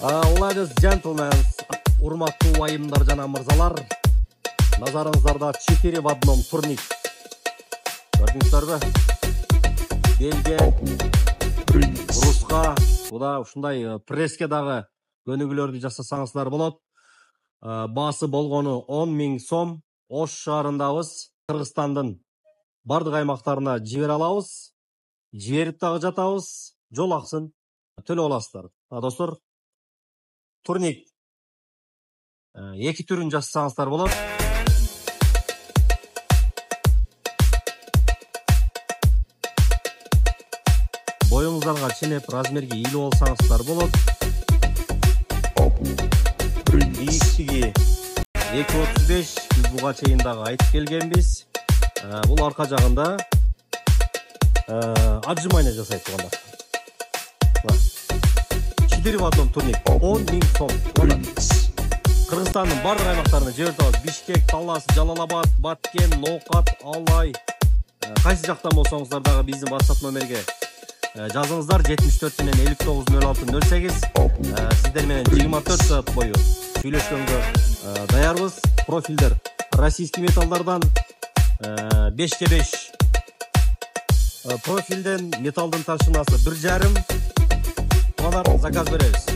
Ladies and gentlemen, урматтуу уайымдар жана мырзалар, назарыңыздарда 4 в одном турник. Көрдүңүздөрбү? Бельгия, Русқа, буда ушундай пресске дагы көнүгүүлөрдү жасасаңыздар болот. Баасы болгону 10.000 сом. Ош шаарындабыз. Кыргызстандын бардык аймактарына жибере алабыз. Жиберип дагы жатабыз. Жол акысын төлөп аласыздар. Достор, турник 2 түрүн жасасаңыздар болот. Боюңуздарга ченеп, размерге ийилип алсаңыздар болот. Бийиктиги 2.35, биз буга чейин дагы айтып келгенбиз. Бул арка жагында отжимание жасайт турганда. 4 в одном турник 10.000 сом. Кыргызстандын бардык аймактарына жиберип атабыз. Бишкек, Талас, Жалал-Абад, Баткен, Ноокат, Алай. Кайсы жактан болсоңуздар дагы биздин WhatsApp номерге жазыңыздар. 74 менен 590608. Сиздер менен 24 саат бою сүйлөшкөнгө даярбыз. Профилдер российский металлдардан 5/5. Профилден металдын ташынасы 1,5. Заказ беребиз.